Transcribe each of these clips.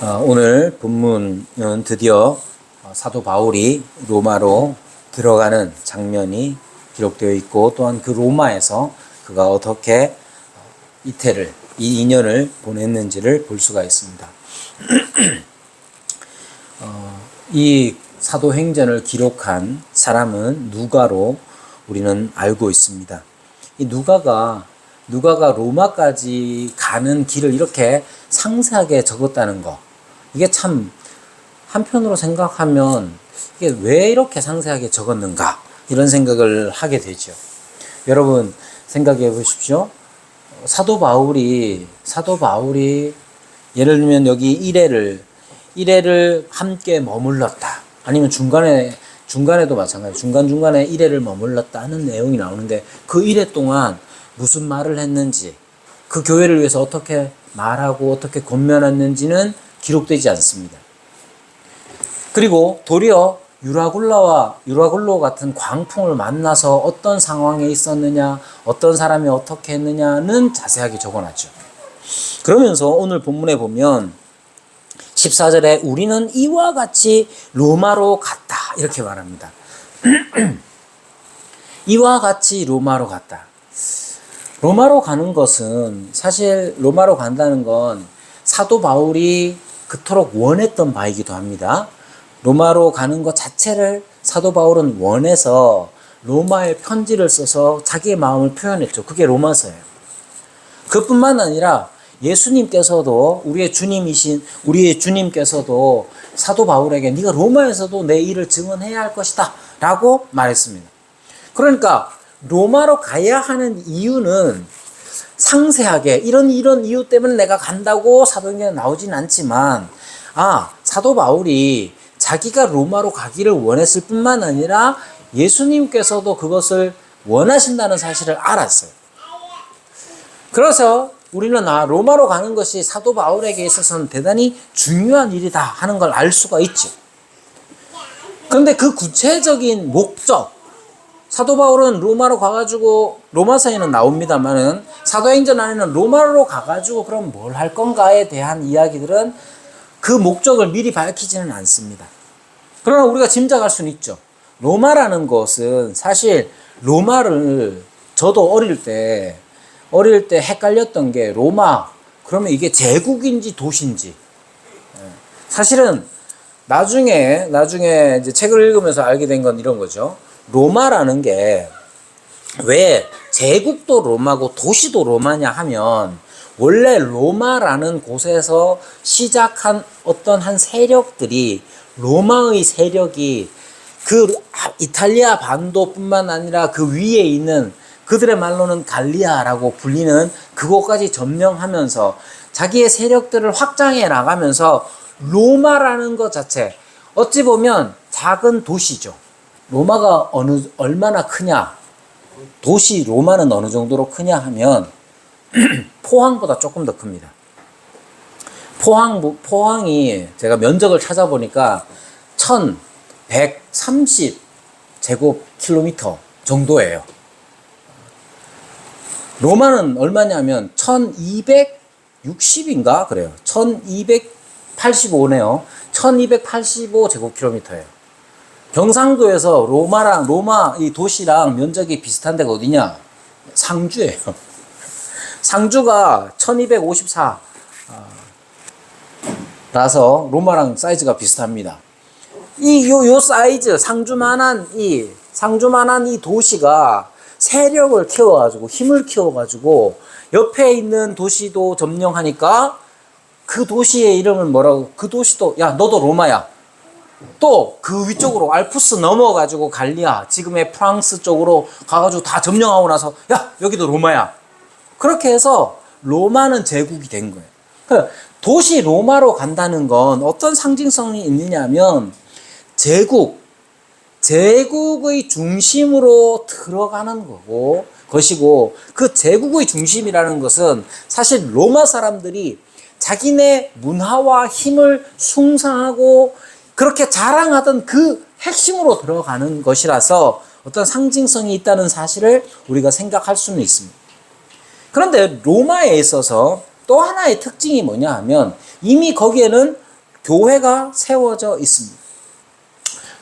오늘 본문은 드디어 사도 바울이 로마로 들어가는 장면이 기록되어 있고, 또한 그 로마에서 그가 어떻게 이 2년을 보냈는지를 볼 수가 있습니다. 이 사도행전을 기록한 사람은 누가로 우리는 알고 있습니다. 이 누가가 로마까지 가는 길을 이렇게 상세하게 적었다는 거, 이게 참 한편으로 생각하면 이게 왜 이렇게 상세하게 적었는가, 이런 생각을 하게 되죠. 여러분 생각해 보십시오. 사도 바울이 예를 들면 여기 1회를 함께 머물렀다, 아니면 중간에도 마찬가지, 중간중간에 1회를 머물렀다 하는 내용이 나오는데, 그 1회 동안 무슨 말을 했는지, 그 교회를 위해서 어떻게 말하고 어떻게 권면했는지는 기록되지 않습니다. 그리고 도리어 유라굴로 같은 광풍을 만나서 어떤 상황에 있었느냐, 어떤 사람이 어떻게 했느냐는 자세하게 적어놨죠. 그러면서 오늘 본문에 보면 14절에 우리는 이와 같이 로마로 갔다, 이렇게 말합니다. 이와 같이 로마로 갔다. 로마로 가는 것은, 사실 로마로 간다는 건 사도 바울이 그토록 원했던 바이기도 합니다. 로마로 가는 것 자체를 사도 바울은 원해서 로마에 편지를 써서 자기의 마음을 표현했죠. 그게 로마서예요. 그뿐만 아니라 예수님께서도, 우리의 주님께서도 사도 바울에게 네가 로마에서도 내 일을 증언해야 할 것이다 라고 말했습니다. 그러니까 로마로 가야 하는 이유는 상세하게 이런 이유 때문에 내가 간다고 사도행전에 나오진 않지만, 사도 바울이 자기가 로마로 가기를 원했을 뿐만 아니라 예수님께서도 그것을 원하신다는 사실을 알았어요. 그래서 우리는 로마로 가는 것이 사도 바울에게 있어서는 대단히 중요한 일이다 하는 걸 알 수가 있죠. 그런데 그 구체적인 목적, 사도 바울은 로마로 가가지고, 로마서에는 나옵니다만은 사도행전 안에는 로마로 가가지고 그럼 뭘 할 건가에 대한 이야기들은 그 목적을 미리 밝히지는 않습니다. 그러나 우리가 짐작할 수는 있죠. 로마라는 것은, 사실 로마를 저도 어릴 때 헷갈렸던 게, 로마 그러면 이게 제국인지 도시인지, 사실은 나중에 이제 책을 읽으면서 알게 된 건 이런 거죠. 로마라는 게 왜 제국도 로마고 도시도 로마냐 하면, 원래 로마라는 곳에서 시작한 어떤 한 세력들이, 로마의 세력이 그 이탈리아 반도뿐만 아니라 그 위에 있는, 그들의 말로는 갈리아라고 불리는 그곳까지 점령하면서 자기의 세력들을 확장해 나가면서, 로마라는 것 자체 어찌 보면 작은 도시죠. 로마가 얼마나 크냐, 도시 로마는 어느 정도로 크냐 하면 포항보다 조금 더 큽니다. 포항이 제가 면적을 찾아보니까 1130제곱킬로미터 정도예요. 로마는 얼마냐면 1260인가 그래요. 1285네요. 1285제곱킬로미터예요. 경상도에서 로마 이 도시랑 면적이 비슷한 데가 어디냐? 상주예요. 상주가 1254 라서 로마랑 사이즈가 비슷합니다. 요 사이즈, 상주만한 이 도시가 세력을 키워가지고, 힘을 키워가지고 옆에 있는 도시도 점령하니까, 그 도시의 이름은 뭐라고? 그 도시도, 야 너도 로마야. 또 그 위쪽으로 알프스 넘어가지고 갈리아, 지금의 프랑스 쪽으로 가가지고 다 점령하고 나서, 야 여기도 로마야. 그렇게 해서 로마는 제국이 된 거예요. 도시 로마로 간다는 건 어떤 상징성이 있느냐면, 제국의 중심으로 들어가는 것이고, 그 제국의 중심이라는 것은 사실 로마 사람들이 자기네 문화와 힘을 숭상하고 그렇게 자랑하던 그 핵심으로 들어가는 것이라서 어떤 상징성이 있다는 사실을 우리가 생각할 수는 있습니다. 그런데 로마에 있어서 또 하나의 특징이 뭐냐 하면, 이미 거기에는 교회가 세워져 있습니다.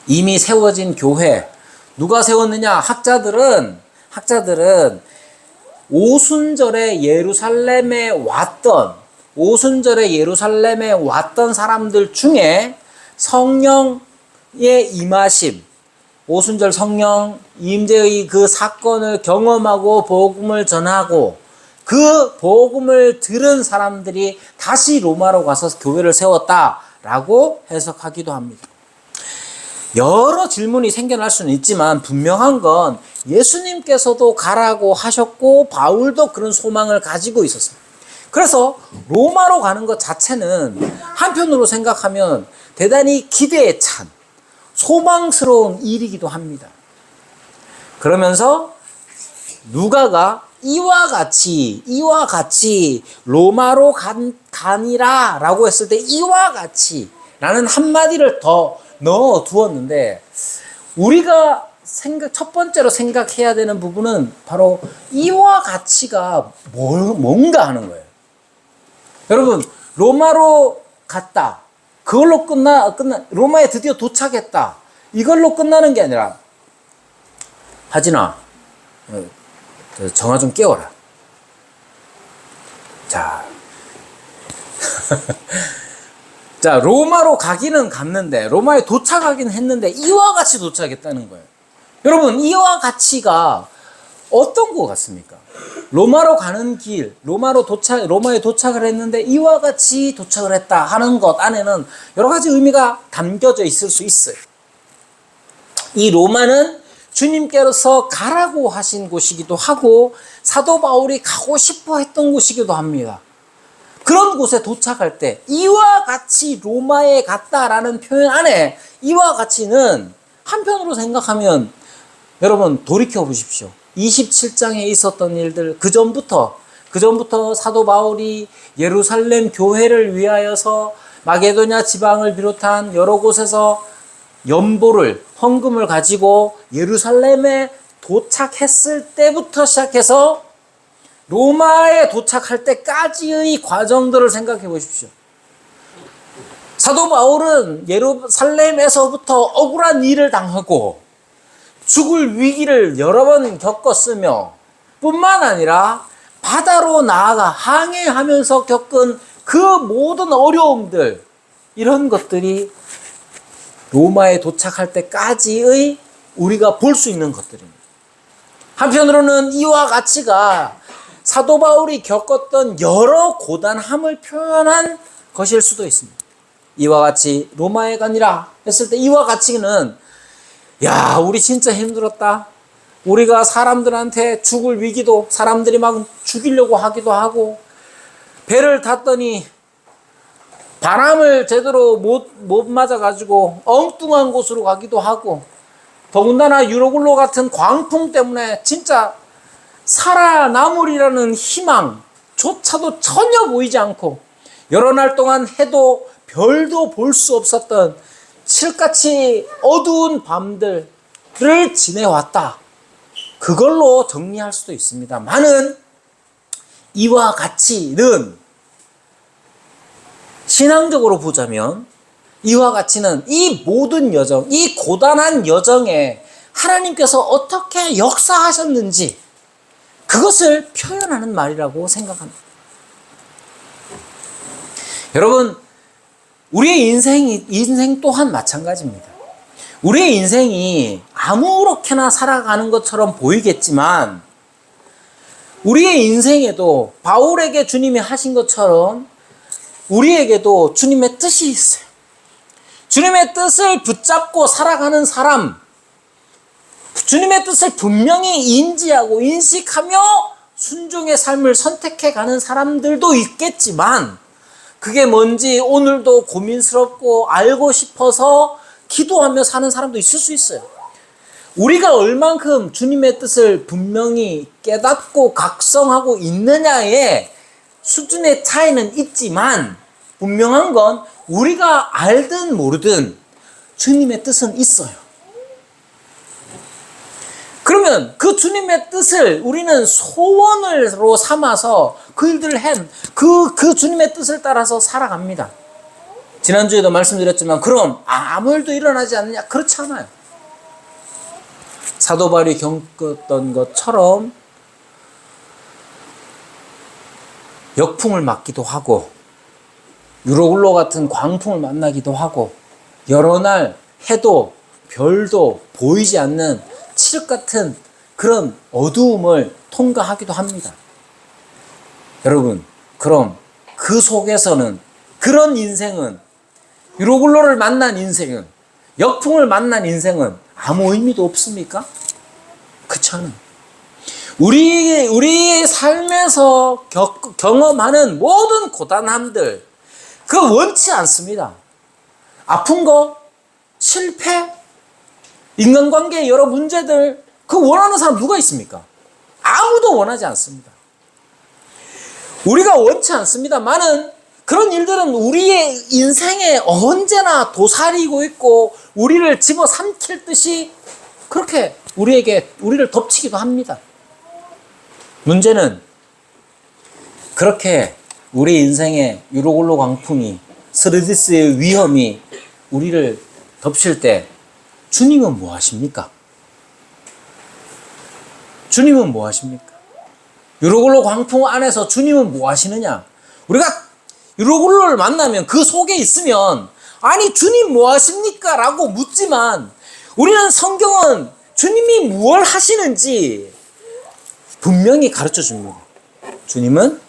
이미 세워진 교회, 누가 세웠느냐? 학자들은 오순절에 예루살렘에 왔던 사람들 중에 성령의 임하심, 오순절 성령 임재의 그 사건을 경험하고 복음을 전하고 그 복음을 들은 사람들이 다시 로마로 가서 교회를 세웠다라고 해석하기도 합니다. 여러 질문이 생겨날 수는 있지만 분명한 건 예수님께서도 가라고 하셨고 바울도 그런 소망을 가지고 있었습니다. 그래서 로마로 가는 것 자체는 한편으로 생각하면 대단히 기대에 찬 소망스러운 일이기도 합니다. 그러면서 누가가 이와 같이 로마로 가니라 라고 했을 때 이와 같이 라는 한마디를 더 넣어 두었는데, 우리가 첫 번째로 생각해야 되는 부분은 바로 이와 같이가 뭔가 하는 거예요. 여러분, 로마로 갔다. 그걸로 로마에 드디어 도착했다. 이걸로 끝나는 게 아니라, 하진아, 정화 좀 깨워라. 자, 자, 로마로 가기는 갔는데, 로마에 도착하긴 했는데, 이와 같이 도착했다는 거예요. 여러분, 이와 같이가 어떤 것 같습니까? 로마로 가는 길, 로마에 도착을 했는데, 이와 같이 도착을 했다 하는 것 안에는 여러 가지 의미가 담겨져 있을 수 있어요. 이 로마는 주님께서 가라고 하신 곳이기도 하고, 사도 바울이 가고 싶어 했던 곳이기도 합니다. 그런 곳에 도착할 때 이와 같이 로마에 갔다라는 표현 안에 이와 같이는 한편으로 생각하면, 여러분 돌이켜 보십시오. 27장에 있었던 일들, 그 전부터 사도 바울이 예루살렘 교회를 위하여서 마게도냐 지방을 비롯한 여러 곳에서 헌금을 가지고 예루살렘에 도착했을 때부터 시작해서 로마에 도착할 때까지의 과정들을 생각해 보십시오. 사도 바울은 예루살렘에서부터 억울한 일을 당하고 죽을 위기를 여러 번 겪었으며, 뿐만 아니라 바다로 나아가 항해하면서 겪은 그 모든 어려움들, 이런 것들이 로마에 도착할 때까지의 우리가 볼 수 있는 것들입니다. 한편으로는 이와 같이가 사도 바울이 겪었던 여러 고단함을 표현한 것일 수도 있습니다. 이와 같이 로마에 가니라 했을 때 이와 같이는, 야, 우리 진짜 힘들었다. 우리가 사람들한테 죽을 위기도, 사람들이 막 죽이려고 하기도 하고, 배를 탔더니 바람을 제대로 못 맞아가지고 엉뚱한 곳으로 가기도 하고, 더군다나 유로글로 같은 광풍 때문에 진짜 살아남으리라는 희망조차도 전혀 보이지 않고, 여러 날 동안 해도 별도 볼 수 없었던 칠같이 어두운 밤들을 지내왔다. 그걸로 정리할 수도 있습니다만은, 이와 같이는 신앙적으로 보자면, 이와 같이는 이 모든 여정, 이 고단한 여정에 하나님께서 어떻게 역사하셨는지 그것을 표현하는 말이라고 생각합니다. 여러분, 우리의 인생 또한 마찬가지입니다. 우리의 인생이 아무렇게나 살아가는 것처럼 보이겠지만, 우리의 인생에도 바울에게 주님이 하신 것처럼 우리에게도 주님의 뜻이 있어요. 주님의 뜻을 붙잡고 살아가는 사람, 주님의 뜻을 분명히 인지하고 인식하며 순종의 삶을 선택해가는 사람들도 있겠지만, 그게 뭔지 오늘도 고민스럽고 알고 싶어서 기도하며 사는 사람도 있을 수 있어요. 우리가 얼만큼 주님의 뜻을 분명히 깨닫고 각성하고 있느냐의 수준의 차이는 있지만, 분명한 건 우리가 알든 모르든 주님의 뜻은 있어요. 그러면 그 주님의 뜻을 우리는 소원으로 삼아서 그 일들을 그 주님의 뜻을 따라서 살아갑니다. 지난주에도 말씀드렸지만 그럼 아무 일도 일어나지 않느냐? 그렇지 않아요. 사도 바울이 겪었던 것처럼 역풍을 맞기도 하고 유로굴로 같은 광풍을 만나기도 하고 여러 날 해도 별도 보이지 않는 칠흑 같은 그런 어두움을 통과하기도 합니다. 여러분, 그럼 그 속에서는 그런 인생은 유로굴로를 만난 인생은 역풍을 만난 인생은 아무 의미도 없습니까? 그렇지 않아요. 우리의 삶에서 경험하는 모든 고단함들 그거 원치 않습니다. 아픈 거, 실패, 인간관계의 여러 문제들 그거 원하는 사람 누가 있습니까? 아무도 원하지 않습니다. 우리가 원치 않습니다만은 그런 일들은 우리의 인생에 언제나 도사리고 있고 우리를 집어삼킬 듯이 그렇게 우리를 덮치기도 합니다. 문제는 그렇게 우리 인생의 유로굴로 광풍이 스르디스의 위험이 우리를 덮칠 때 주님은 뭐 하십니까? 주님은 뭐 하십니까? 유로굴로 광풍 안에서 주님은 뭐 하시느냐? 우리가 유로굴로를 만나면 그 속에 있으면 아니 주님 뭐 하십니까? 라고 묻지만 우리는 성경은 주님이 무엇 하시는지 분명히 가르쳐 줍니다. 주님은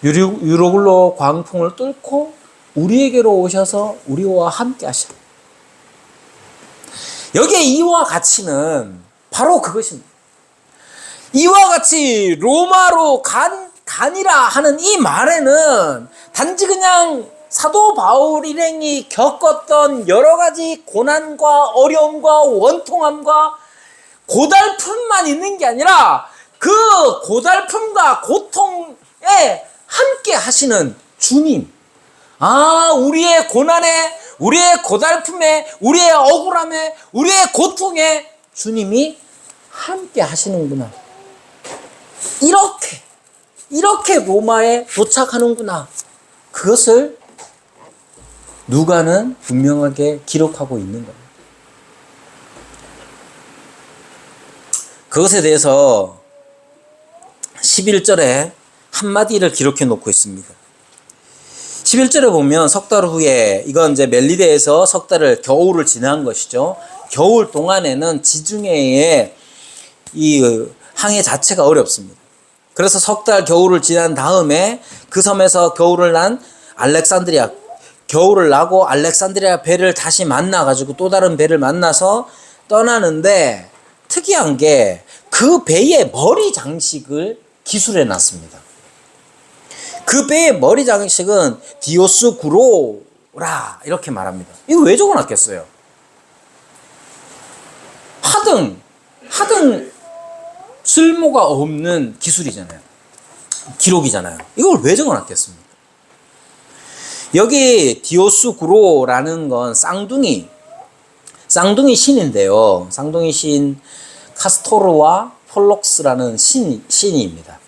유로굴로 광풍을 뚫고 우리에게로 오셔서 우리와 함께 하셔. 여기에 이와 같이는 바로 그것입니다. 이와 같이 로마로 가니라 하는 이 말에는 단지 그냥 사도 바울 일행이 겪었던 여러 가지 고난과 어려움과 원통함과 고달픔만 있는 게 아니라 그 고달픔과 고통에 함께 하시는 주님. 우리의 고난에, 우리의 고달픔에, 우리의 억울함에, 우리의 고통에 주님이 함께 하시는구나. 이렇게 로마에 도착하는구나. 그것을 누가는 분명하게 기록하고 있는 겁니다. 그것에 대해서 11절에 한마디를 기록해 놓고 있습니다. 11절에 보면 석 달 후에, 이건 이제 멜리데에서 석 달을 겨울을 지난 것이죠. 겨울 동안에는 지중해의 이 항해 자체가 어렵습니다. 그래서 석 달 겨울을 지난 다음에 그 섬에서 겨울을 난 알렉산드리아, 겨울을 나고 알렉산드리아 배를 다시 만나가지고 또 다른 배를 만나서 떠나는데 특이한 게 그 배의 머리 장식을 기술해 놨습니다. 그 배의 머리 장식은 디오스구로라 이렇게 말합니다. 이거 왜 적어놨겠어요? 하등 쓸모가 없는 기술이잖아요. 기록이잖아요. 이걸 왜 적어놨겠습니까? 여기 디오스구로라는 건 쌍둥이 신인데요. 쌍둥이 신 카스토르와 폴록스라는 신이입니다.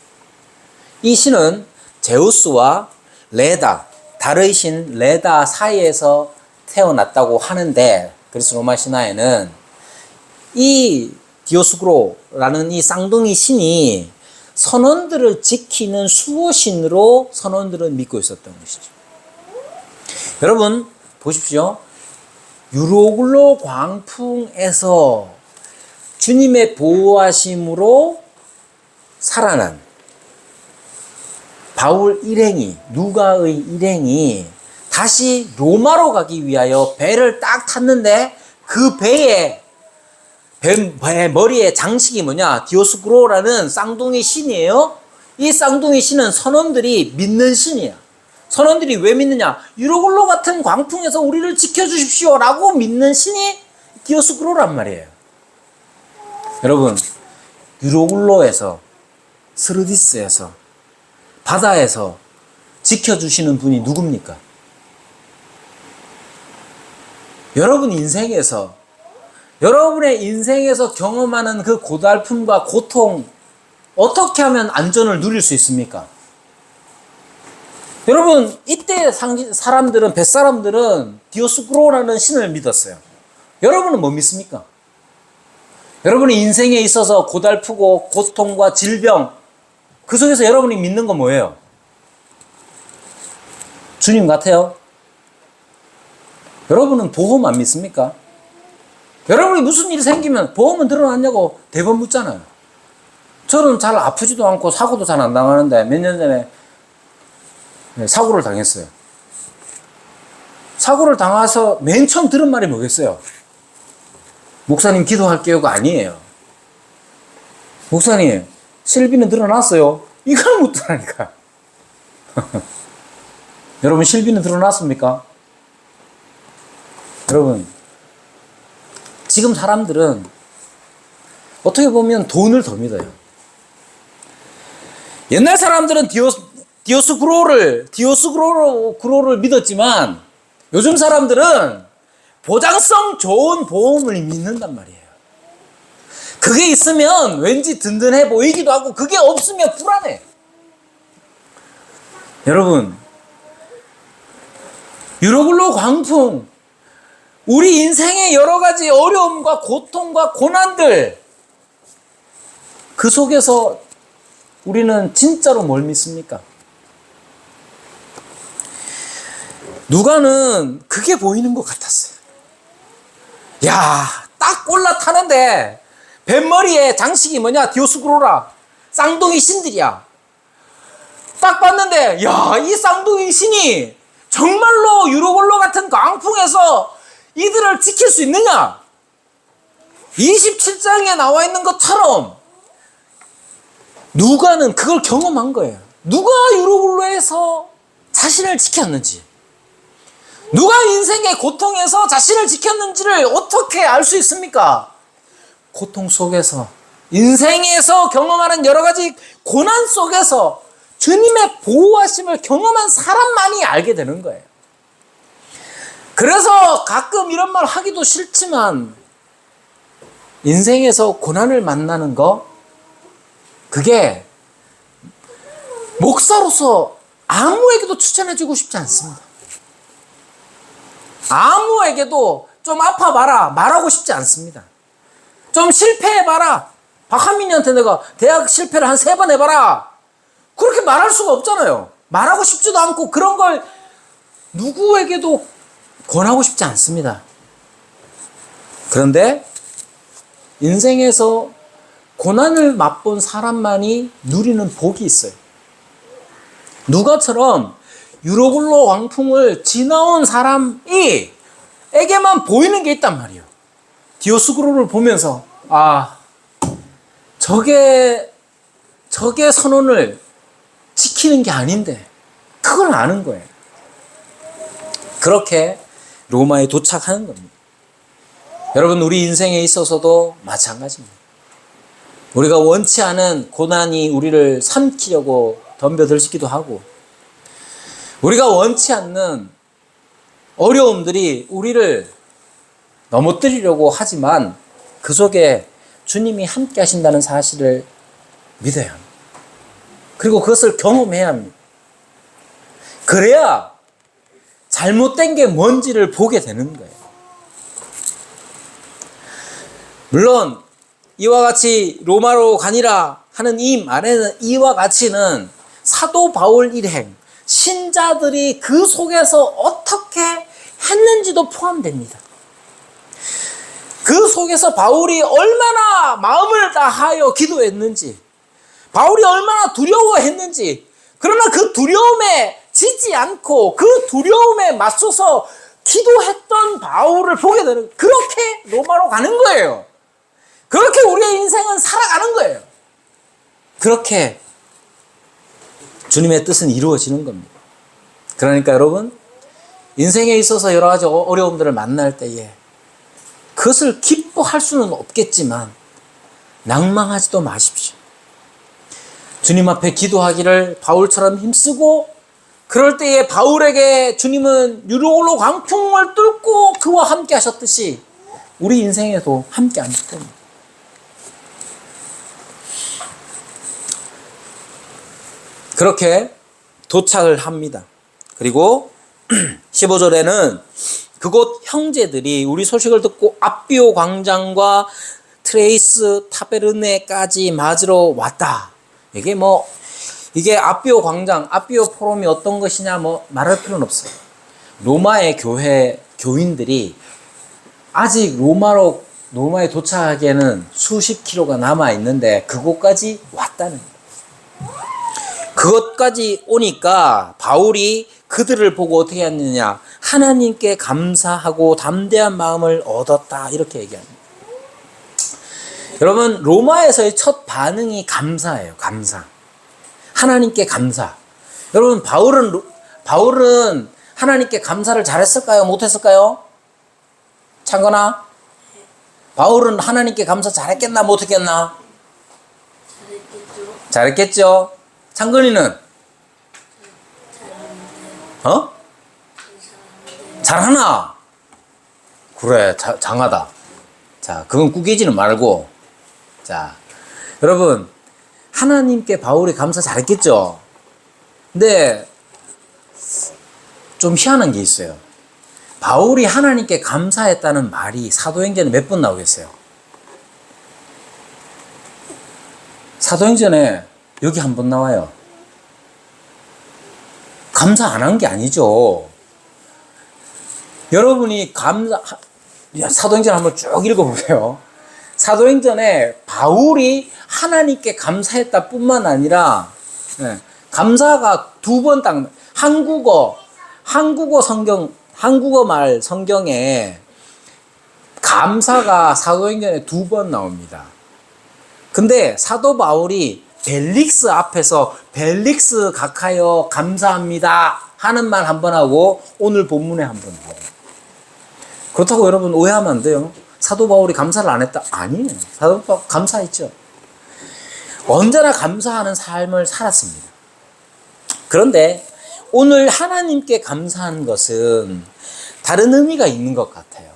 이 신은 제우스와 레다, 달의 신 레다 사이에서 태어났다고 하는데 그리스 로마 신화에는 이 디오스구로라는 이 쌍둥이 신이 선원들을 지키는 수호신으로 선원들은 믿고 있었던 것이죠. 여러분 보십시오. 유로굴로 광풍에서 주님의 보호하심으로 살아난 바울 일행이, 누가의 일행이 다시 로마로 가기 위하여 배를 딱 탔는데 그 배 머리에 장식이 뭐냐? 디오스구로라는 쌍둥이 신이에요. 이 쌍둥이 신은 선원들이 믿는 신이야. 선원들이 왜 믿느냐? 유로굴로 같은 광풍에서 우리를 지켜주십시오 라고 믿는 신이 디오스구로란 말이에요. 여러분, 유로굴로에서, 스르디스에서, 바다에서 지켜주시는 분이 누굽니까? 여러분의 인생에서 경험하는 그 고달픔과 고통, 어떻게 하면 안전을 누릴 수 있습니까? 여러분, 이 이때 사람들은, 뱃사람들은 디오스쿠로라는 신을 믿었어요. 여러분은 뭐 믿습니까? 여러분의 인생에 있어서 고달프고 고통과 질병, 그 속에서 여러분이 믿는 건 뭐예요? 주님 같아요? 여러분은 보험 안 믿습니까? 여러분이 무슨 일이 생기면 보험은 들어놨냐고 대번 묻잖아요. 저는 잘 아프지도 않고 사고도 잘 안 당하는데 몇 년 전에 사고를 당했어요. 사고를 당해서 맨 처음 들은 말이 뭐겠어요? 목사님 기도할게요가 아니에요. 목사님 실비는 드러났어요. 이걸 묻더라니까. 여러분 실비는 드러났습니까? 여러분 지금 사람들은 어떻게 보면 돈을 더 믿어요. 옛날 사람들은 디오스쿠로를 믿었지만 요즘 사람들은 보장성 좋은 보험을 믿는단 말이에요. 그게 있으면 왠지 든든해 보이기도 하고 그게 없으면 불안해. 여러분 유로블로 광풍, 우리 인생의 여러 가지 어려움과 고통과 고난들, 그 속에서 우리는 진짜로 뭘 믿습니까? 누가는 그게 보이는 것 같았어요. 야, 딱 올라타는데 뱃머리에 장식이 뭐냐? 디오스쿠로라. 쌍둥이 신들이야. 딱 봤는데 야, 이 쌍둥이 신이 정말로 유로골로 같은 광풍에서 이들을 지킬 수 있느냐? 27장에 나와 있는 것처럼 누가는 그걸 경험한 거예요. 누가 유로골로에서 자신을 지켰는지, 누가 인생의 고통에서 자신을 지켰는지를 어떻게 알 수 있습니까? 고통 속에서, 인생에서 경험하는 여러 가지 고난 속에서 주님의 보호하심을 경험한 사람만이 알게 되는 거예요. 그래서 가끔 이런 말 하기도 싫지만 인생에서 고난을 만나는 거, 그게 목사로서 아무에게도 추천해주고 싶지 않습니다. 아무에게도 좀 아파봐라 말하고 싶지 않습니다. 좀 실패해봐라. 박한민이한테 내가 대학 실패를 한 3번 해봐라. 그렇게 말할 수가 없잖아요. 말하고 싶지도 않고 그런 걸 누구에게도 권하고 싶지 않습니다. 그런데 인생에서 고난을 맛본 사람만이 누리는 복이 있어요. 누가처럼 유로글로 광풍을 지나온 사람이 에게만 보이는 게 있단 말이에요. 디오스쿠로를 보면서 저게 선언을 지키는 게 아닌데 그걸 아는 거예요. 그렇게 로마에 도착하는 겁니다. 여러분, 우리 인생에 있어서도 마찬가지입니다. 우리가 원치 않은 고난이 우리를 삼키려고 덤벼들기도 하고, 우리가 원치 않는 어려움들이 우리를 넘어뜨리려고 하지만 그 속에 주님이 함께 하신다는 사실을 믿어야 합니다. 그리고 그것을 경험해야 합니다. 그래야 잘못된 게 뭔지를 보게 되는 거예요. 물론 이와 같이 로마로 가니라 하는 이 말에는 이와 같이는 사도 바울 일행, 신자들이 그 속에서 어떻게 했는지도 포함됩니다. 그 속에서 바울이 얼마나 마음을 다하여 기도했는지, 바울이 얼마나 두려워했는지, 그러나 그 두려움에 지지 않고 그 두려움에 맞서서 기도했던 바울을 보게 되는, 그렇게 로마로 가는 거예요. 그렇게 우리의 인생은 살아가는 거예요. 그렇게 주님의 뜻은 이루어지는 겁니다. 그러니까 여러분, 인생에 있어서 여러 가지 어려움들을 만날 때에 그것을 기뻐할 수는 없겠지만 낭망하지도 마십시오. 주님 앞에 기도하기를 바울처럼 힘쓰고, 그럴 때에 바울에게 주님은 유로글로 광풍을 뚫고 그와 함께 하셨듯이 우리 인생에도 함께 하실 겁니다. 그렇게 도착을 합니다. 그리고 15절에는 그곳 형제들이 우리 소식을 듣고 아비오 광장과 트레이스 타베르네까지 맞으러 왔다. 이게 아비오 광장, 아비오 포럼이 어떤 것이냐 말할 필요는 없어요. 로마의 교인들이 아직 로마에 도착하기에는 수십 킬로가 남아 있는데 그곳까지 왔다는 거예요. 그것까지 오니까 바울이 그들을 보고 어떻게 했느냐? 하나님께 감사하고 담대한 마음을 얻었다. 이렇게 얘기합니다. 여러분, 로마에서의 첫 반응이 감사예요. 감사. 하나님께 감사. 여러분, 바울은 하나님께 감사를 잘했을까요? 못했을까요? 창건아? 바울은 하나님께 감사 잘했겠나? 못했겠나? 잘했겠죠. 창건이는? 잘하나? 그래, 장하다. 자, 그건 꾸기지는 말고. 자, 여러분, 하나님께 바울이 감사 잘했겠죠? 근데, 좀 희한한 게 있어요. 바울이 하나님께 감사했다는 말이 사도행전에 몇 번 나오겠어요? 사도행전에 여기 한 번 나와요. 감사 안 한 게 아니죠. 여러분이 사도행전 한번 쭉 읽어보세요. 사도행전에 바울이 하나님께 감사했다 뿐만 아니라, 감사가 두 번 딱, 한국어 말 성경에 감사가 사도행전에 두 번 나옵니다. 근데 사도 바울이 벨릭스 앞에서 벨릭스 각하여 감사합니다 하는 말 한 번 하고 오늘 본문에 한 번 해요. 그렇다고 여러분 오해하면 안 돼요. 사도 바울이 감사를 안 했다? 아니에요. 사도 바울 감사했죠. 언제나 감사하는 삶을 살았습니다. 그런데 오늘 하나님께 감사한 것은 다른 의미가 있는 것 같아요.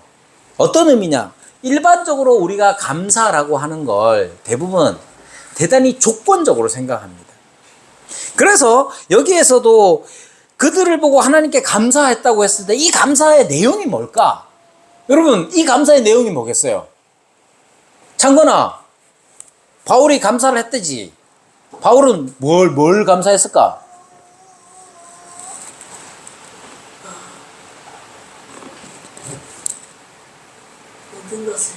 어떤 의미냐? 일반적으로 우리가 감사라고 하는 걸 대부분 대단히 조건적으로 생각합니다. 그래서 여기에서도 그들을 보고 하나님께 감사했다고 했을 때 이 감사의 내용이 뭘까? 여러분, 이 감사의 내용이 뭐겠어요? 창건아, 바울이 감사를 했대지. 바울은 뭘 감사했을까? 모든 것을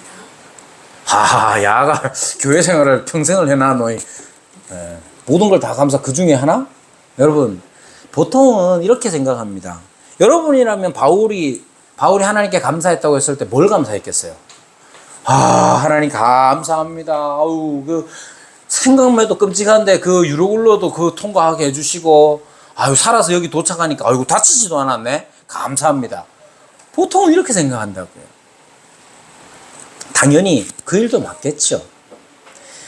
다. 야가 교회 생활을 평생을 해놔 너희. 모든 걸 다 감사. 그 중에 하나? 여러분, 보통은 이렇게 생각합니다. 여러분이라면 바울이 하나님께 감사했다고 했을 때 뭘 감사했겠어요? 하나님 감사합니다. 생각만 해도 끔찍한데 그 유로굴로도 그 통과하게 해주시고, 살아서 여기 도착하니까 다치지도 않았네. 감사합니다. 보통은 이렇게 생각한다고요. 당연히 그 일도 맞겠죠.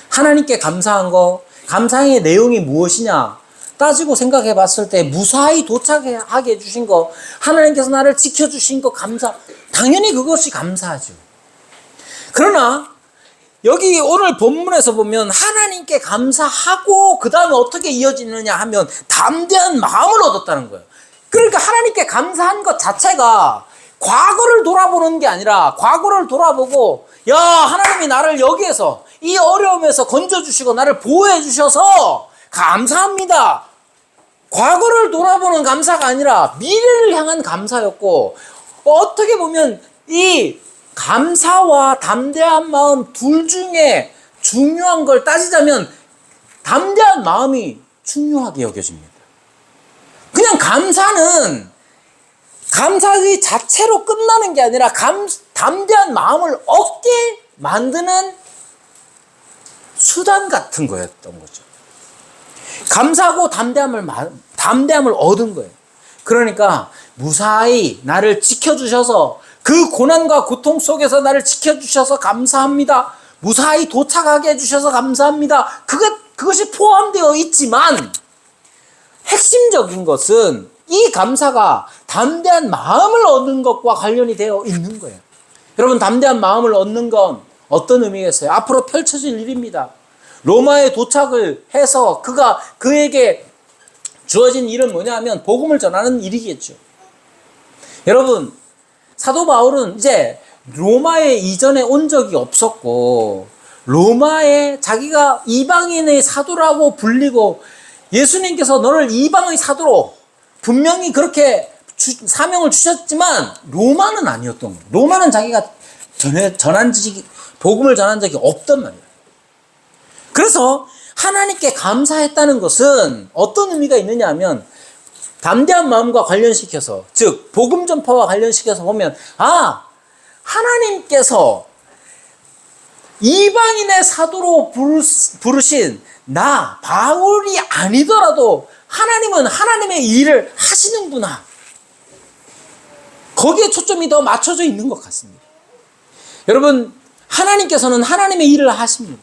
하나님께 감사한 거, 감사의 내용이 무엇이냐 따지고 생각해 봤을 때 무사히 도착하게 해주신 거, 하나님께서 나를 지켜주신 거 당연히 그것이 감사하죠. 그러나 여기 오늘 본문에서 보면 하나님께 감사하고 그 다음에 어떻게 이어지느냐 하면 담대한 마음을 얻었다는 거예요. 그러니까 하나님께 감사한 것 자체가 과거를 돌아보는 게 아니라 과거를 돌아보고, 하나님이 나를 여기에서 이 어려움에서 건져주시고 나를 보호해 주셔서 감사합니다. 과거를 돌아보는 감사가 아니라 미래를 향한 감사였고, 어떻게 보면 이 감사와 담대한 마음 둘 중에 중요한 걸 따지자면 담대한 마음이 중요하게 여겨집니다. 그냥 감사는 감사의 자체로 끝나는 게 아니라 담대한 마음을 얻게 만드는 수단 같은 거였던 거죠. 감사하고 담대함을 얻은 거예요. 그러니까 무사히 나를 지켜주셔서 그 고난과 고통 속에서 나를 지켜주셔서 감사합니다. 무사히 도착하게 해주셔서 감사합니다. 그것이 포함되어 있지만 핵심적인 것은 이 감사가 담대한 마음을 얻는 것과 관련이 되어 있는 거예요. 여러분, 담대한 마음을 얻는 건 어떤 의미겠어요? 앞으로 펼쳐질 일입니다. 로마에 도착을 해서 그가 그에게 주어진 일은 뭐냐 하면 복음을 전하는 일이겠죠. 여러분, 사도 바울은 이제 로마에 이전에 온 적이 없었고, 로마에 자기가 이방인의 사도라고 불리고, 예수님께서 너를 이방의 사도로 분명히 그렇게 사명을 주셨지만, 로마는 아니었던 거예요. 로마는 자기가 복음을 전한 적이 없단 말이에요. 그래서 하나님께 감사했다는 것은 어떤 의미가 있느냐 하면, 담대한 마음과 관련시켜서, 즉 복음 전파와 관련시켜서 보면, 하나님께서 이방인의 사도로 부르신 나 바울이 아니더라도 하나님은 하나님의 일을 하시는구나. 거기에 초점이 더 맞춰져 있는 것 같습니다. 여러분, 하나님께서는 하나님의 일을 하십니다.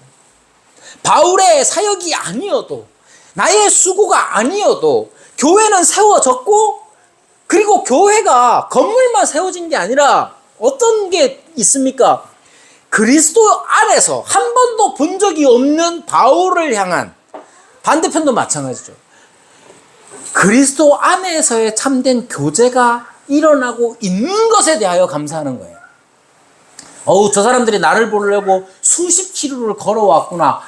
바울의 사역이 아니어도, 나의 수고가 아니어도 교회는 세워졌고, 그리고 교회가 건물만 세워진 게 아니라 어떤 게 있습니까? 그리스도 안에서 한 번도 본 적이 없는 바울을 향한, 반대편도 마찬가지죠. 그리스도 안에서의 참된 교제가 일어나고 있는 것에 대하여 감사하는 거예요. 저 사람들이 나를 보려고 수십 킬로를 걸어왔구나.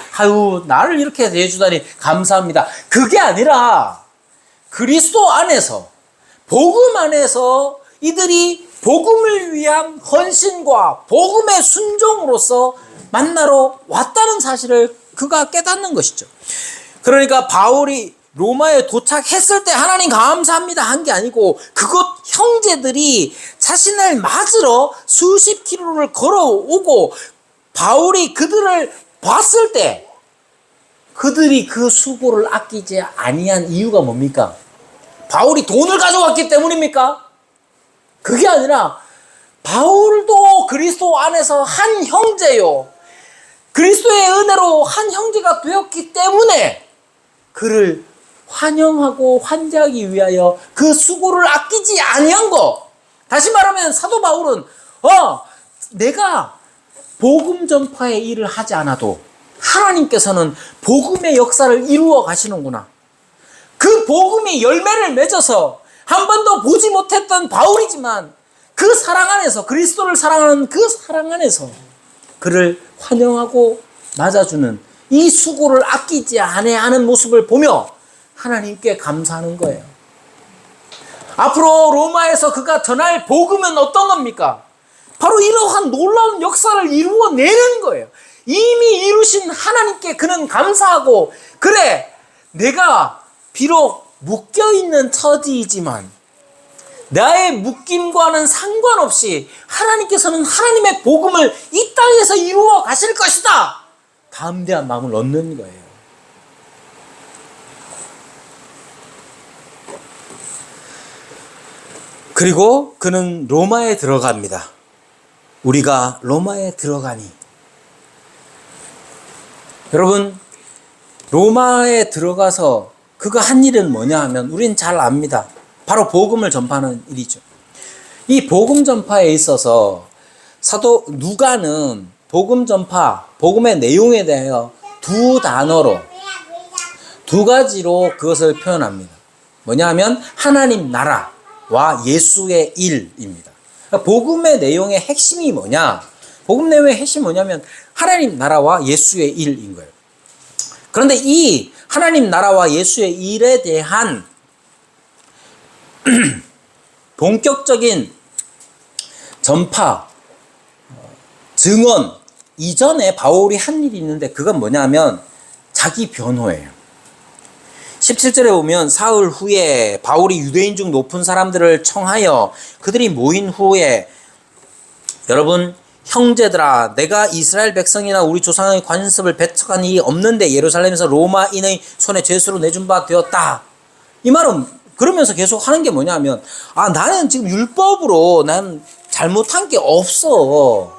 나를 이렇게 대해주다니 감사합니다. 그게 아니라 그리스도 안에서, 복음 안에서 이들이 복음을 위한 헌신과 복음의 순종으로서 만나러 왔다는 사실을 그가 깨닫는 것이죠. 그러니까 바울이 로마에 도착했을 때 하나님 감사합니다 한 게 아니고, 그곳 형제들이 자신을 맞으러 수십 킬로를 걸어오고 바울이 그들을 봤을 때 그들이 그 수고를 아끼지 아니한 이유가 뭡니까? 바울이 돈을 가져왔기 때문입니까? 그게 아니라 바울도 그리스도 안에서 한 형제요, 그리스도의 은혜로 한 형제가 되었기 때문에 그를 환영하고 환대하기 위하여 그 수고를 아끼지 아니한 거. 다시 말하면 사도 바울은 내가 복음 전파의 일을 하지 않아도 하나님께서는 복음의 역사를 이루어 가시는구나. 그 복음이 열매를 맺어서 한 번도 보지 못했던 바울이지만 그 사랑 안에서, 그리스도를 사랑하는 그 사랑 안에서 그를 환영하고 맞아주는 이 수고를 아끼지 않는 모습을 보며 하나님께 감사하는 거예요. 앞으로 로마에서 그가 전할 복음은 어떤 겁니까? 바로 이러한 놀라운 역사를 이루어내는 거예요. 이미 이루신 하나님께 그는 감사하고, 그래, 내가 비록 묶여있는 처지이지만 나의 묶임과는 상관없이 하나님께서는 하나님의 복음을 이 땅에서 이루어 가실 것이다, 담대한 마음을 얻는 거예요. 그리고 그는 로마에 들어갑니다. 우리가 로마에 들어가니, 여러분, 로마에 들어가서 그가 한 일은 뭐냐 하면 우린 잘 압니다. 바로 복음을 전파하는 일이죠. 이 복음 전파에 있어서 사도 누가는 복음 전파, 복음의 내용에 대하여 두 단어로, 두 가지로 그것을 표현합니다. 뭐냐 하면 하나님 나라와 예수의 일입니다. 그러니까 복음의 내용의 핵심이 뭐냐? 복음 내용의 핵심이 뭐냐면 하나님 나라와 예수의 일인 거예요. 그런데 이 하나님 나라와 예수의 일에 대한 본격적인 전파, 증언 이전에 바울이 한 일이 있는데, 그건 뭐냐면 자기 변호예요. 17절에 보면 사흘 후에 바울이 유대인 중 높은 사람들을 청하여 그들이 모인 후에, 여러분 형제들아, 내가 이스라엘 백성이나 우리 조상의 관습을 배척한 일이 없는데 예루살렘에서 로마인의 손에 죄수로 내준 바 되었다. 이 말은 그러면서 계속 하는 게 뭐냐면, 나는 지금 율법으로 난 잘못한 게 없어.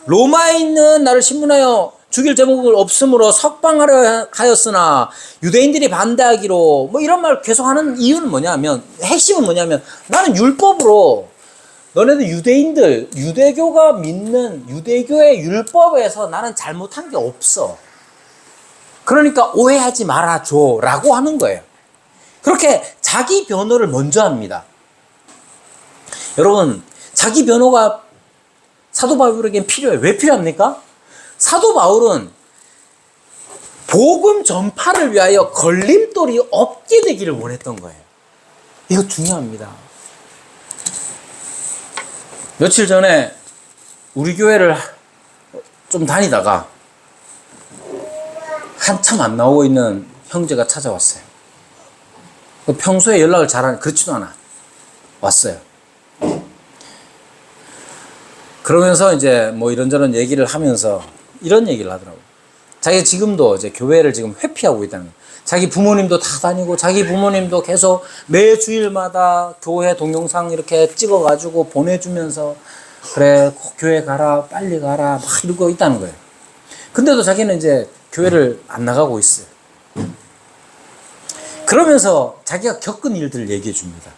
로마에 있는 나를 신문하여 죽일 제목을 없으므로 석방하려 하였으나 유대인들이 반대하기로, 이런 말 계속 하는 이유는 뭐냐면, 핵심은 뭐냐면, 나는 율법으로, 너네들 유대인들, 유대교가 믿는 유대교의 율법에서 나는 잘못한 게 없어. 그러니까 오해하지 말아줘 라고 하는 거예요. 그렇게 자기 변호를 먼저 합니다. 여러분, 자기 변호가 사도 바울에겐 필요해요. 왜 필요합니까? 사도 바울은 복음 전파를 위하여 걸림돌이 없게 되기를 원했던 거예요. 이거 중요합니다. 며칠 전에 우리 교회를 좀 다니다가 한참 안 나오고 있는 형제가 찾아왔어요. 평소에 연락을 잘하는, 그렇지도 않아. 왔어요. 그러면서 이제 뭐 이런저런 얘기를 하면서 이런 얘기를 하더라고요. 자기가 지금도 이제 교회를 지금 회피하고 있다는 거예요. 자기 부모님도 다 다니고 자기 부모님도 계속 매 주일마다 교회 동영상 이렇게 찍어가지고 보내주면서 그래 꼭 교회 가라 빨리 가라 막 이러고 있다는 거예요. 근데도 자기는 이제 교회를 안 나가고 있어요. 그러면서 자기가 겪은 일들을 얘기해 줍니다.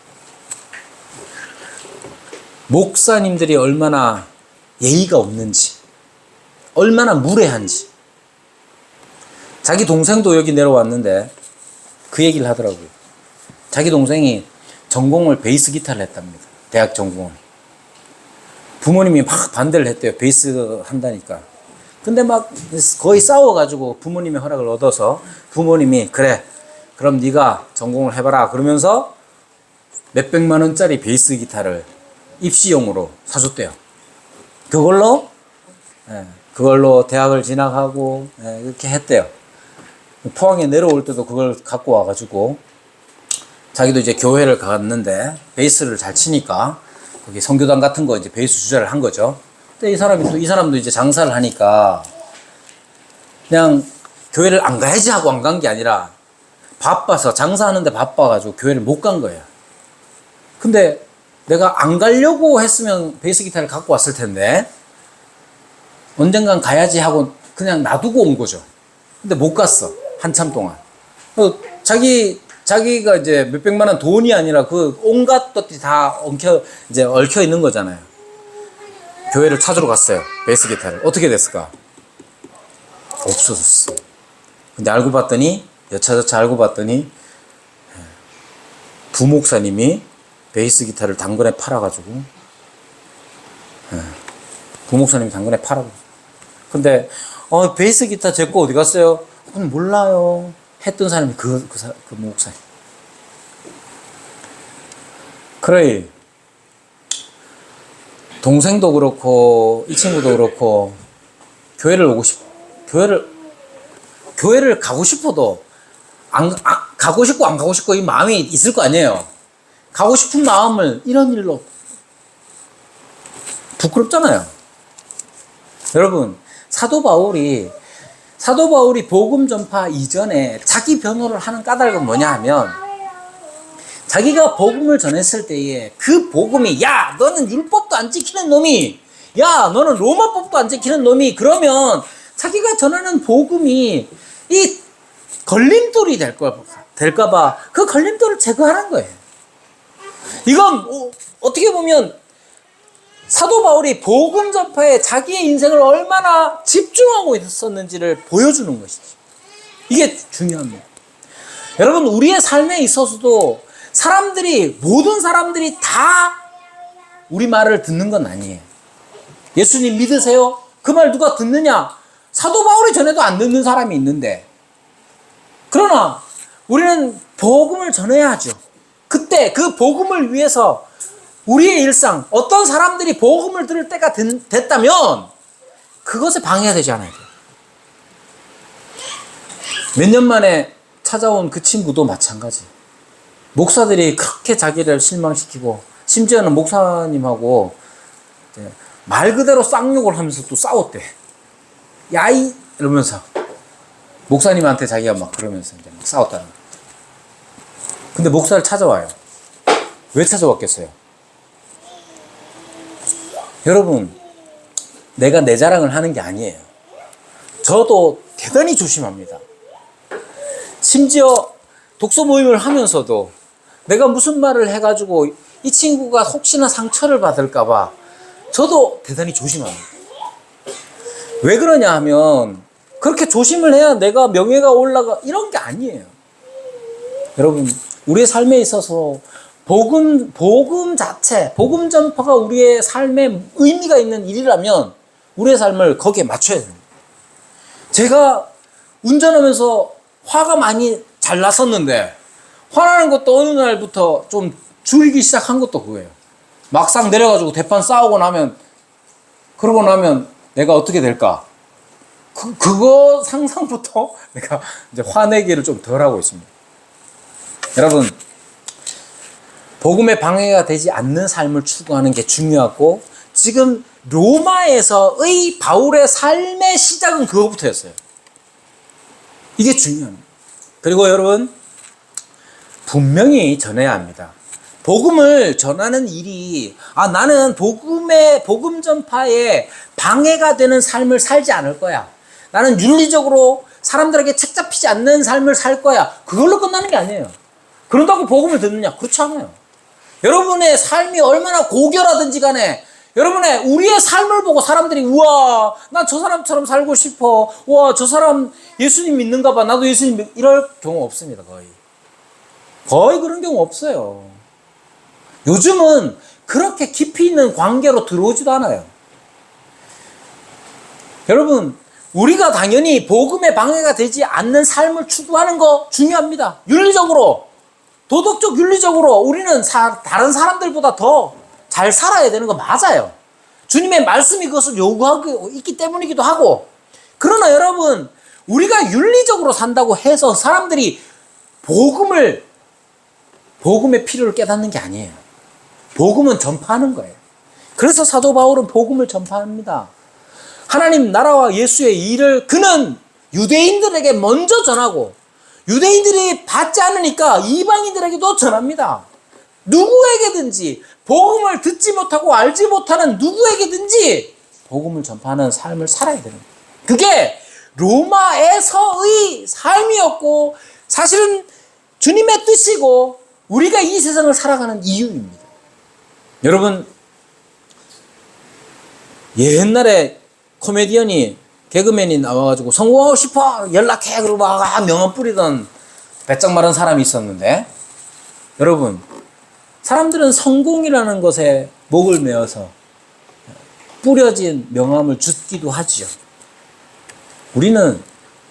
목사님들이 얼마나 예의가 없는지, 얼마나 무례한지. 자기 동생도 여기 내려왔는데 그 얘기를 하더라고요. 자기 동생이 전공을 베이스 기타를 했답니다. 대학 전공을. 부모님이 막 반대를 했대요. 베이스 한다니까. 근데 막 거의 싸워가지고 부모님의 허락을 얻어서 부모님이 그래 그럼 네가 전공을 해봐라 그러면서 몇백만 원짜리 베이스 기타를 입시용으로 사줬대요. 그걸로 대학을 진학하고 이렇게 했대요. 포항에 내려올 때도 그걸 갖고 와가지고 자기도 이제 교회를 갔는데 베이스를 잘 치니까 거기 선교단 같은 거 이제 베이스 주자를 한 거죠. 근데 이 사람도 이제 장사를 하니까 그냥 교회를 안 가야지 하고 안 간 게 아니라 바빠서 장사하는데 바빠가지고 교회를 못 간 거예요. 근데 내가 안 가려고 했으면 베이스 기타를 갖고 왔을 텐데 언젠간 가야지 하고 그냥 놔두고 온 거죠. 근데 못 갔어. 한참 동안. 자기가 이제 몇백만 원 돈이 아니라 그 온갖 것들이 다 얽혀 있는 거잖아요. 교회를 찾으러 갔어요. 베이스 기타를. 어떻게 됐을까? 없어졌어. 근데 알고 봤더니 여차저차 알고 봤더니 부목사님이 베이스 기타를 당근에 팔아가지고 부목사님이 당근에 팔아가지고 근데 베이스 기타 제 거 어디 갔어요? 몰라요. 했던 사람이 그 목사님. 그래 동생도 그렇고 이 친구도 그렇고 교회를 가고 싶어도 가고 싶고 안 가고 싶고 이 마음이 있을 거 아니에요. 가고 싶은 마음을 이런 일로 부끄럽잖아요. 여러분 사도 바울이 복음 전파 이전에 자기 변호를 하는 까닭은 뭐냐 하면 자기가 복음을 전했을 때에 그 복음이 야 너는 율법도 안 지키는 놈이 야 너는 로마법도 안 지키는 놈이 그러면 자기가 전하는 복음이 이 걸림돌이 될까봐 그 걸림돌을 제거하는 거예요. 이건 어떻게 보면 사도 바울이 복음 전파에 자기의 인생을 얼마나 집중하고 있었는지를 보여주는 것이지. 이게 중요합니다. 여러분 우리의 삶에 있어서도 모든 사람들이 다 우리 말을 듣는 건 아니에요. 예수님 믿으세요? 그 말 누가 듣느냐? 사도 바울이 전해도 안 듣는 사람이 있는데 그러나 우리는 복음을 전해야죠. 그때 그 복음을 위해서 우리의 일상 어떤 사람들이 복음을 들을 때가 됐다면 그것에 방해가 되지 않아야 돼요. 몇 년 만에 찾아온 그 친구도 마찬가지. 목사들이 그렇게 자기를 실망시키고 심지어는 목사님하고 말 그대로 쌍욕을 하면서 또 싸웠대. 야이 이러면서 목사님한테 자기가 막 그러면서 이제 막 싸웠다는 거예요. 근데 목사를 찾아와요. 왜 찾아왔겠어요? 여러분 내가 내 자랑을 하는 게 아니에요. 저도 대단히 조심합니다. 심지어 독서 모임을 하면서도 내가 무슨 말을 해가지고 이 친구가 혹시나 상처를 받을까봐 저도 대단히 조심합니다. 왜 그러냐 하면 그렇게 조심을 해야 내가 명예가 올라가 이런 게 아니에요. 여러분 우리의 삶에 있어서 복음 자체, 복음 전파가 우리의 삶에 의미가 있는 일이라면 우리의 삶을 거기에 맞춰야 됩니다. 제가 운전하면서 화가 많이 잘 났었는데 화나는 것도 어느 날부터 좀 줄이기 시작한 것도 그거예요. 막상 내려가지고 대판 싸우고 나면 그러고 나면 내가 어떻게 될까? 그거 상상부터 내가 이제 화내기를 좀 덜 하고 있습니다. 여러분, 복음의 방해가 되지 않는 삶을 추구하는 게 중요하고 지금 로마에서의 바울의 삶의 시작은 그거부터였어요. 이게 중요합니다. 그리고 여러분, 분명히 전해야 합니다. 복음을 전하는 일이 나는 복음 전파에 방해가 되는 삶을 살지 않을 거야. 나는 윤리적으로 사람들에게 책 잡히지 않는 삶을 살 거야. 그걸로 끝나는 게 아니에요. 그런다고 복음을 듣느냐? 그렇지 않아요. 여러분의 삶이 얼마나 고결하든지 간에 우리의 삶을 보고 사람들이 우와 난 저 사람처럼 살고 싶어. 우와 저 사람 예수님 믿는가 봐. 나도 예수님 이럴 경우 없습니다. 거의 그런 경우 없어요. 요즘은 그렇게 깊이 있는 관계로 들어오지도 않아요. 여러분, 우리가 당연히 복음의 방해가 되지 않는 삶을 추구하는 거 중요합니다. 윤리적으로, 도덕적 윤리적으로 우리는 다른 사람들보다 더 잘 살아야 되는 거 맞아요. 주님의 말씀이 그것을 요구하고 있기 때문이기도 하고. 그러나 여러분, 우리가 윤리적으로 산다고 해서 사람들이 복음의 필요를 깨닫는 게 아니에요. 복음은 전파하는 거예요. 그래서 사도 바울은 복음을 전파합니다. 하나님 나라와 예수의 일을 그는 유대인들에게 먼저 전하고 유대인들이 받지 않으니까 이방인들에게도 전합니다. 누구에게든지 복음을 듣지 못하고 알지 못하는 누구에게든지 복음을 전파하는 삶을 살아야 되는 거예요. 그게 로마에서의 삶이었고 사실은 주님의 뜻이고 우리가 이 세상을 살아가는 이유입니다. 여러분, 옛날에 코미디언이 개그맨이 나와가지고 성공하고 싶어 연락해 그러고 막 명함 뿌리던 배짱 마른 사람이 있었는데 여러분, 사람들은 성공이라는 것에 목을 메어서 뿌려진 명함을 줍기도 하지요. 우리는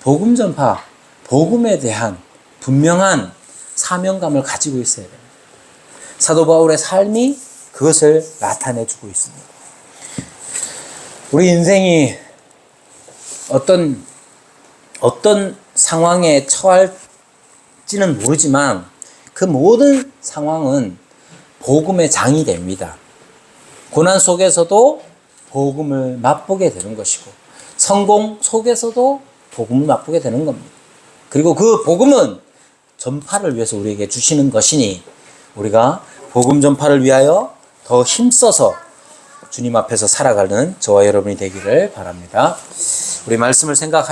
복음 전파, 복음에 대한 분명한 사명감을 가지고 있어야 됩니다. 사도 바울의 삶이 그것을 나타내주고 있습니다. 우리 인생이 어떤 상황에 처할지는 모르지만 그 모든 상황은 복음의 장이 됩니다. 고난 속에서도 복음을 맛보게 되는 것이고 성공 속에서도 복음을 맛보게 되는 겁니다. 그리고 그 복음은 전파를 위해서 우리에게 주시는 것이니 우리가 복음 전파를 위하여 더 힘써서 주님 앞에서 살아가는 저와 여러분이 되기를 바랍니다. 우리 말씀을 생각하시면서